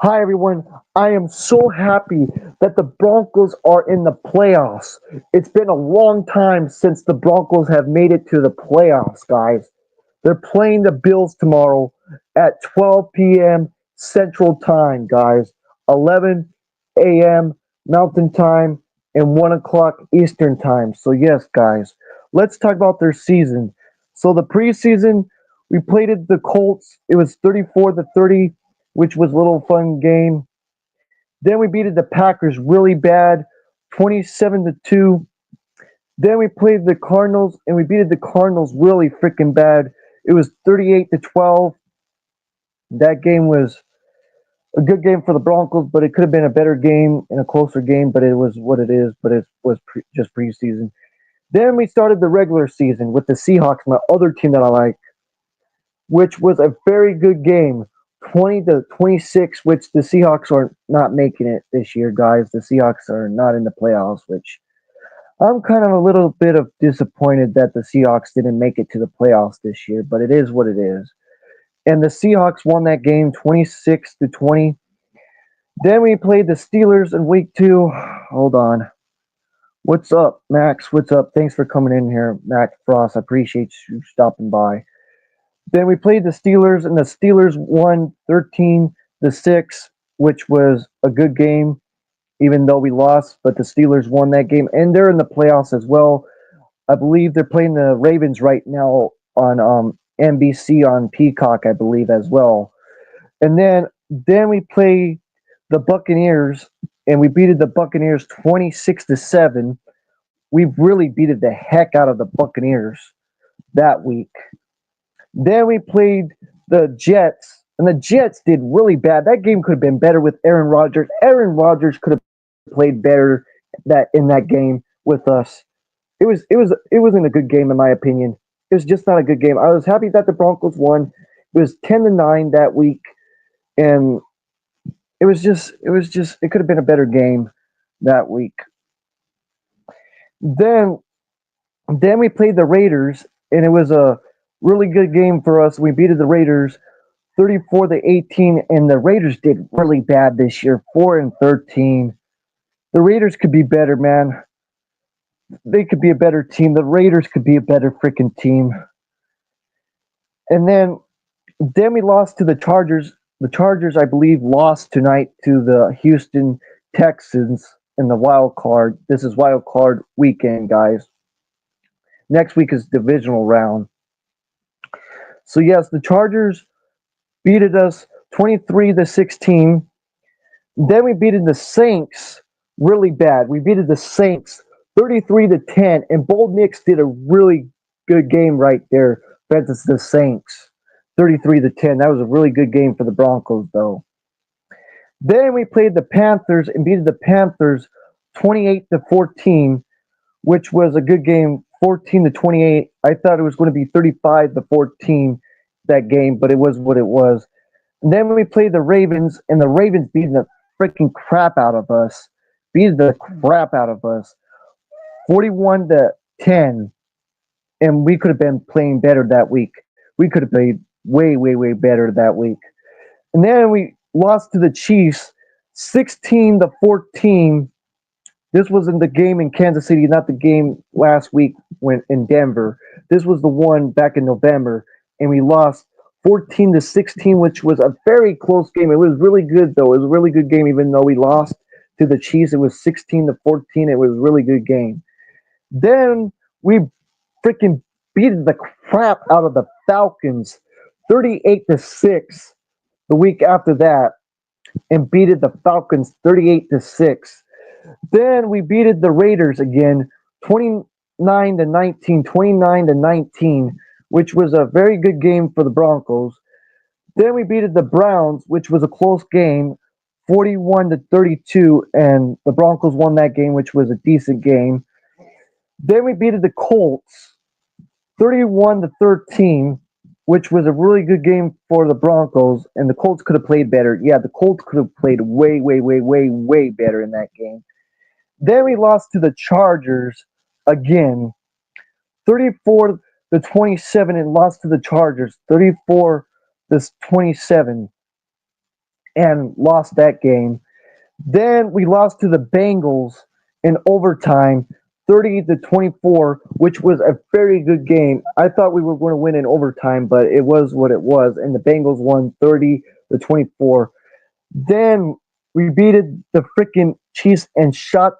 Hi, everyone. I am so happy that the Broncos are in the playoffs. It's been a long time since the Broncos have made it to the playoffs, guys. They're playing the Bills tomorrow at 12 p.m. Central Time, guys. 11 a.m. Mountain Time and 1 o'clock Eastern Time. So, yes, guys, let's talk about their season. So, the preseason, we played at the Colts. It was 34-30, which was a little fun game. Then we beat the Packers really bad, 27-2. Then we played the Cardinals and we beat the Cardinals really freaking bad. It was 38-12. That game was a good game for the Broncos, but it could have been a better game and a closer game, but it was what it is, but it was just preseason. Then we started the regular season with the Seahawks, my other team that I like, which was a very good game. 20-26, which the Seahawks are not making it this year, guys. The Seahawks are not in the playoffs, which I'm kind of a little bit of disappointed that the Seahawks didn't make it to the playoffs this year, but it is what it is. And the Seahawks won that game 26-20. Then we played the Steelers in week 2. Hold on. What's up, Max? What's up? Thanks for coming in here, Max Frost. I appreciate you stopping by. Then we played the Steelers, and the Steelers won 13-6, which was a good game, even though we lost. But the Steelers won that game, and they're in the playoffs as well. I believe they're playing the Ravens right now on NBC on Peacock, I believe, as well. And then we play the Buccaneers, and we beat the Buccaneers 26-7. We really beat the heck out of the Buccaneers that week. Then we played the Jets, and the Jets did really bad. That game could have been better with Aaron Rodgers. Aaron Rodgers could have played better that in that game with us. It wasn't a good game in my opinion. It was just not a good game. I was happy that the Broncos won. It was 10-9 that week, and it could have been a better game that week. Then then we played the Raiders, and it was a really good game for us. We beat the Raiders 34-18, and the Raiders did really bad this year, 4-13. The Raiders could be better, man. They could be a better team. The Raiders could be a better freaking team. And then we lost to the Chargers. The Chargers, I believe, lost tonight to the Houston Texans in the wild card. This is wild card weekend, guys. Next week is divisional round. So yes, the Chargers beat us 23-16. Then we beat the Saints really bad. We beat the Saints 33-10, and Bold Nix did a really good game right there against the Saints. 33-10. That was a really good game for the Broncos, though. Then we played the Panthers and beat the Panthers 28-14, which was a good game. 14-28. I thought it was going to be 35-14 that game, but it was what it was. And then we played the Ravens, and the Ravens beat the freaking crap out of us. Beat the crap out of us. 41-10. And we could have been playing better that week. We could have played way, way, way better that week. And then we lost to the Chiefs 16-14. This wasn't the game in Kansas City, not the game last week when in Denver. This was the one back in November, and we lost 14-16, which was a very close game. It was really good though. It was a really good game, even though we lost to the Chiefs. It was 16-14. It was a really good game. Then we freaking beat the crap out of the Falcons, 38-6. The week after that, and beat the Falcons 38-6. Then we beat the Raiders again, 29-19, 29-19, which was a very good game for the Broncos. Then we beat the Browns, which was a close game, 41-32, and the Broncos won that game, which was a decent game. Then we beat the Colts, 31-13, which was a really good game for the Broncos, and the Colts could have played better. Yeah, the Colts could have played way, way, way, way, way better in that game. Then we lost to the Chargers again, 34-27, and lost to the Chargers, 34-27. and lost that game. Then we lost to the Bengals in overtime, 30-24, which was a very good game. I thought we were going to win in overtime, but it was what it was, and the Bengals won 30-24. Then we beat the freaking Chiefs and shut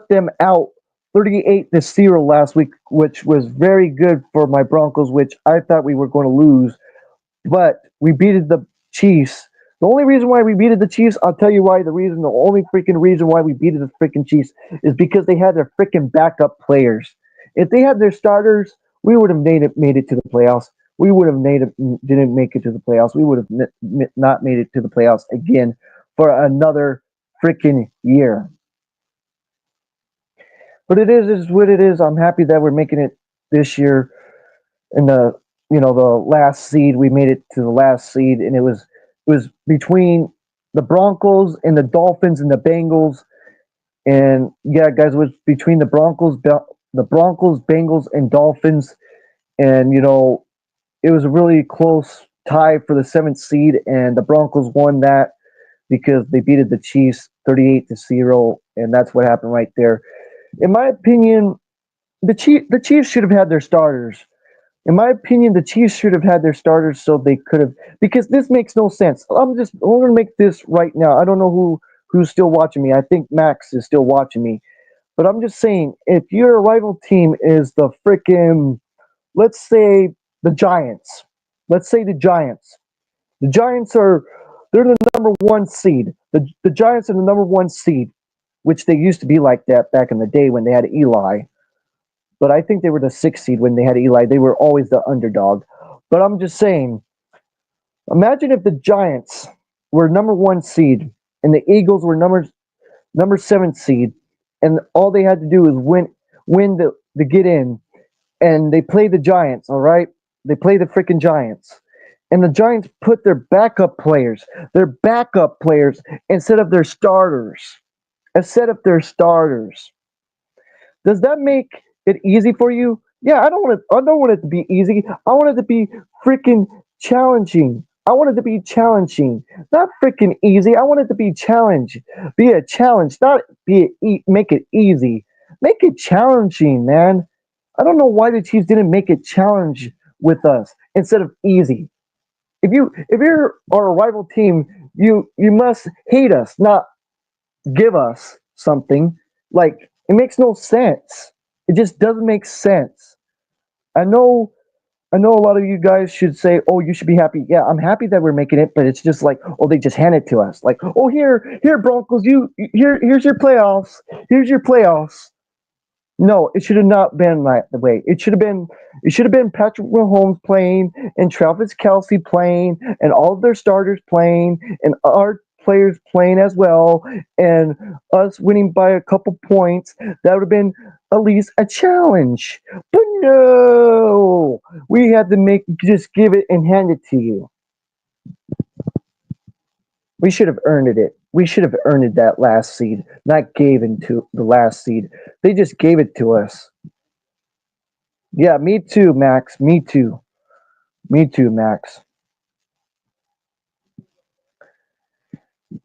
them out 38-0 last week, which was very good for my Broncos, which I thought we were going to lose, but we beat the Chiefs. The only reason why we beat the Chiefs, I'll tell you why. The only freaking reason why we beat the freaking Chiefs is because they had their freaking backup players. If they had their starters, we would have made it to the playoffs. We would have didn't make it to the playoffs. We would have not made it to the playoffs again for another freaking year. But it is what it is. I'm happy that we're making it this year in the last seed. We made it to the last seed, and it was between the Broncos and the Dolphins and the Bengals. And yeah, guys, it was between the Broncos, Bengals, and Dolphins. And it was a really close tie for the seventh seed, and the Broncos won that because they beat the Chiefs 38-0, and that's what happened right there. In my opinion, the Chiefs should have had their starters. In my opinion, the Chiefs should have had their starters so they could have, because this makes no sense. I'm going to make this right now. I don't know who's still watching me. I think Max is still watching me, but I'm just saying, if your rival team is the freaking, let's say the Giants, let's say the Giants. The Giants they're the number one seed. The Giants are the number one seed, which they used to be like that back in the day when they had Eli. But I think they were the sixth seed when they had Eli. They were always the underdog. But I'm just saying, imagine if the Giants were number one seed and the Eagles were number seven seed, and all they had to do is win to get in, and they play the Giants. All right, they play the freaking Giants, and the Giants put their backup players instead of their starters. Instead of their starters. Does that make it easy for you? Yeah, I don't want it to be easy. I want it to be freaking challenging. I want it to be challenging, not freaking easy. I want it to be challenge, be a challenge, not make it easy. Make it challenging, man. I don't know why the Chiefs didn't make it challenge with us instead of easy. If you're our rival team, you must hate us, not give us something. Like, it makes no sense. It just doesn't make sense. I know I know a lot of you guys should say, "Oh, you should be happy." Yeah, I'm happy that we're making it, but it's just like, oh, they just hand it to us. Like, oh, here, Broncos, here's your playoffs. Here's your playoffs. No, it should have not been the way. It should have been Patrick Mahomes playing and Travis Kelsey playing and all of their starters playing and our players playing as well and us winning by a couple points. That would have been at least a challenge. But no, we had to just give it and hand it to you. We should have earned it. We should have earned that last seed, not gave into the last seed. They just gave it to us. Yeah, me too, Max. Me too. Me too, Max.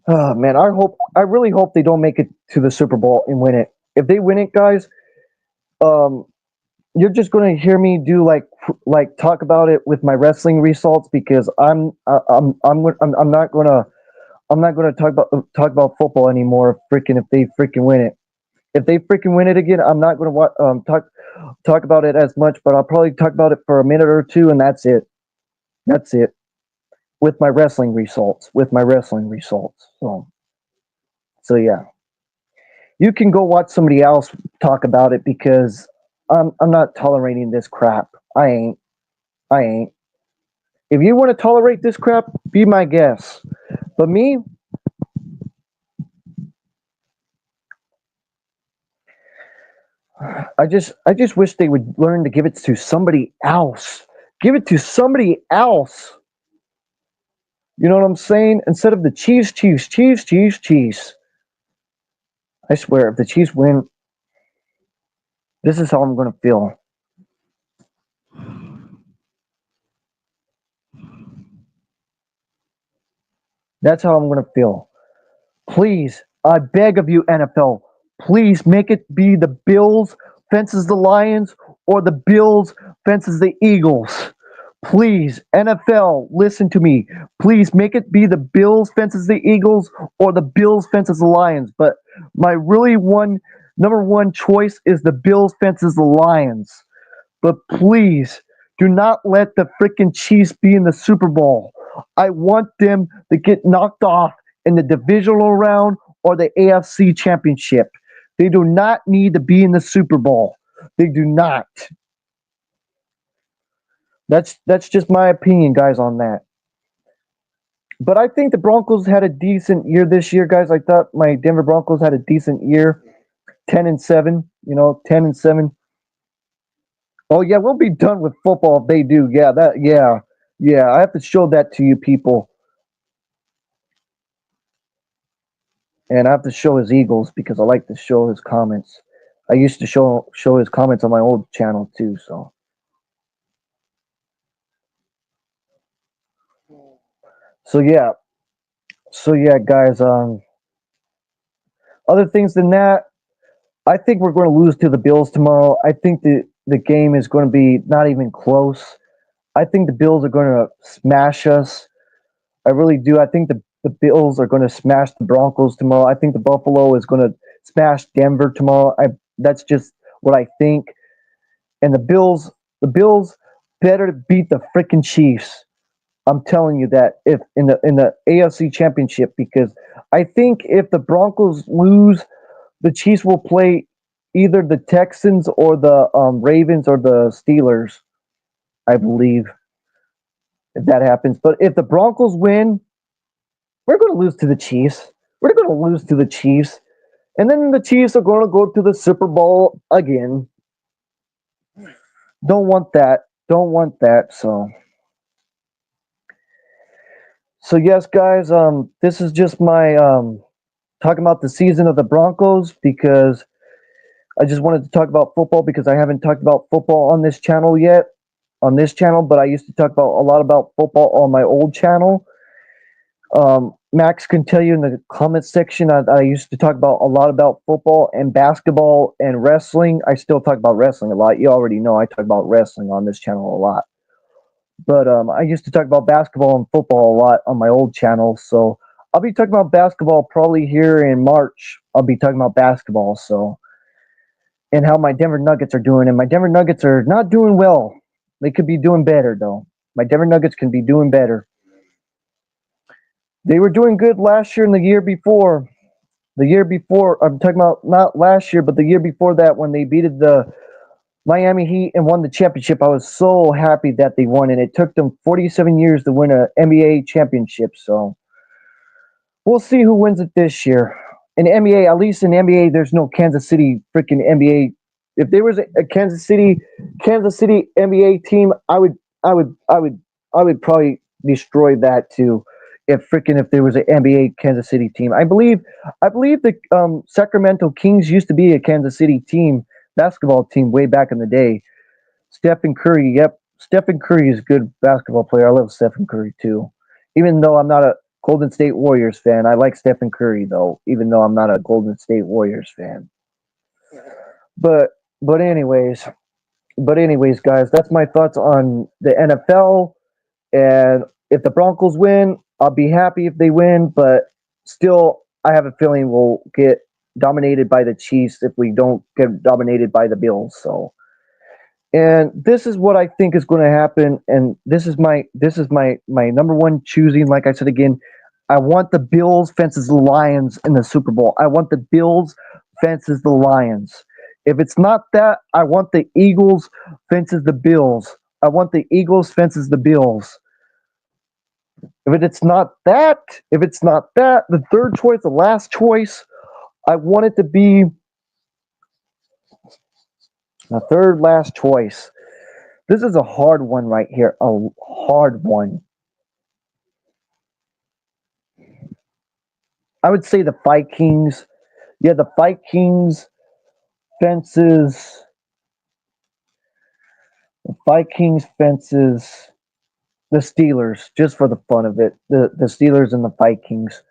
Oh man, I really hope they don't make it to the Super Bowl and win it. If they win it, guys, um, you're just gonna hear me do like talk about it with my wrestling results because I'm not gonna talk about football anymore. Freaking if they freaking win it. If they freaking win it again, I'm not gonna talk about it as much, but I'll probably talk about it for a minute or two, and that's it. That's it. With my wrestling results. With my wrestling results. So yeah, you can go watch somebody else talk about it because I'm not tolerating this crap. I ain't. I ain't. If you want to tolerate this crap, be my guest. But me, I just wish they would learn to give it to somebody else. Give it to somebody else. You know what I'm saying? Instead of the Chiefs, Chiefs, Chiefs, Chiefs, Chiefs. I swear, if the Chiefs win, this is how I'm gonna feel. That's how I'm gonna feel. Please, I beg of you, NFL, please make it be the Bills fences the Lions or the Bills fences the Eagles. Please, NFL, listen to me. Please make it be the Bills fences the Eagles or the Bills fences the Lions. But my really number one choice is the Bills fences the Lions. But please do not let the freaking Chiefs be in the Super Bowl. I want them to get knocked off in the divisional round or the AFC championship. They do not need to be in the Super Bowl. They do not. That's just my opinion, guys, on that. But I think the Broncos had a decent year this year, guys. I thought my Denver Broncos had a decent year. 10-7, 10-7. Oh yeah, we'll be done with football if they do. Yeah. I have to show that to you people, and I have to show his Eagles because I like to show his comments. I used to show his comments on my old channel too. So yeah, guys. Other things than that, I think we're going to lose to the Bills tomorrow. I think the game is going to be not even close. I think the Bills are going to smash us. I really do. I think the Bills are going to smash the Broncos tomorrow. I think the Buffalo is going to smash Denver tomorrow. That's just what I think. And the Bills better beat the freaking Chiefs. I'm telling you that if in the AFC Championship, because I think if the Broncos lose, the Chiefs will play either the Texans or the Ravens or the Steelers. I believe if that happens. But if the Broncos win, we're going to lose to the Chiefs. We're going to lose to the Chiefs. And then the Chiefs are going to go to the Super Bowl again. Don't want that. Don't want that. So yes, guys. This is just my talking about the season of the Broncos because I just wanted to talk about football because I haven't talked about football on this channel yet. On this channel, but I used to talk about a lot about football on my old channel. Max can tell you in the comment section. I used to talk about a lot about football and basketball and wrestling. I still talk about wrestling a lot. You already know I talk about wrestling on this channel a lot. But I used to talk about basketball and football a lot on my old channel. So I'll be talking about basketball probably here in March. I'll be talking about basketball. So and how my Denver Nuggets are doing. And my Denver Nuggets are not doing well. They could be doing better though. My Denver Nuggets can be doing better. They were doing good last year and the year before. The year before, I'm talking about not last year, but the year before that when they beat the Miami Heat and won the championship. I was so happy that they won, and it took them 47 years to win an NBA championship. So we'll see who wins it this year. In NBA, at least in NBA, there's no Kansas City freaking NBA. If there was a Kansas City NBA team, I would probably destroy that too. If there was an NBA Kansas City team, I believe the Sacramento Kings used to be a Kansas City team basketball team way back in the day. Stephen Curry, yep, Stephen Curry is a good basketball player. I love Stephen Curry too. Even though I'm not a Golden State Warriors fan, I like Stephen Curry though. Even though I'm not a Golden State Warriors fan, but but anyways, guys, that's my thoughts on the NFL. And if the Broncos win, I'll be happy if they win. But still, I have a feeling we'll get dominated by the Chiefs if we don't get dominated by the Bills. So, and this is what I think is going to happen. And this is my number one choosing. Like I said again, I want the Bills fences the Lions in the Super Bowl. I want the Bills fences the Lions. If it's not that, I want the Eagles fences the Bills. I want the Eagles fences the Bills. If it's not that, the third choice, the last choice, I want it to be the third last choice. This is a hard one right here. A hard one. I would say the Vikings. Yeah, the Vikings fences. The Vikings fences. The Steelers, just for the fun of it. The Steelers and the Vikings.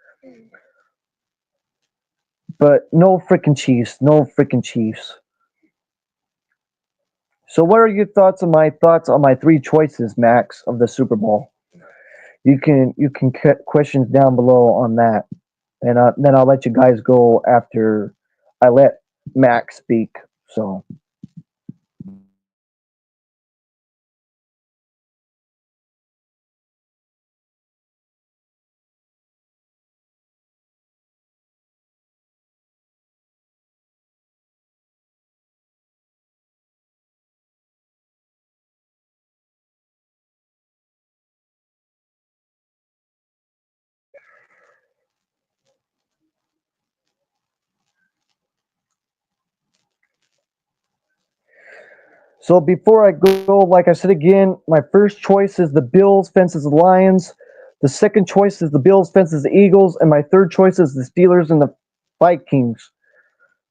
But no freaking Chiefs. No freaking Chiefs. So what are your thoughts on my three choices, Max, of the Super Bowl? You can cut questions down below on that, and then I'll let you guys go after I let Max speak. So so before I go, like I said again, my first choice is the Bills fences the Lions. The second choice is the Bills fences the Eagles, and my third choice is the Steelers and the Vikings.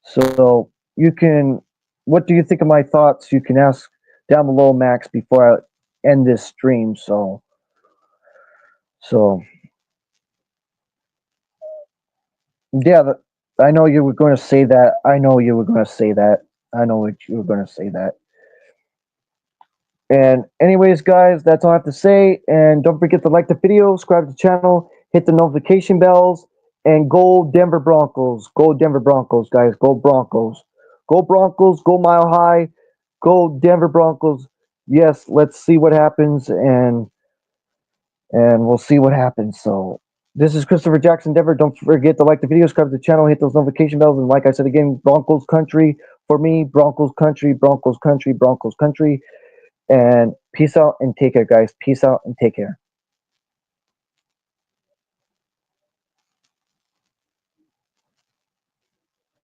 So you can, what do you think of my thoughts? You can ask down below, Max, before I end this stream. So yeah, I know you were going to say that. I know you were going to say that. I know what you were going to say that. And anyways, guys, that's all I have to say. And don't forget to like the video, subscribe to the channel, hit the notification bells, and go Denver Broncos. Go Denver Broncos, guys. Go Broncos. Go Broncos. Go Mile High. Go Denver Broncos. Yes, let's see what happens, and we'll see what happens. So this is Christopher Jackson Denver. Don't forget to like the video, subscribe to the channel, hit those notification bells, and like I said again, Broncos country for me. Broncos country. Broncos country. Broncos country. And peace out and take care, guys. Peace out and take care.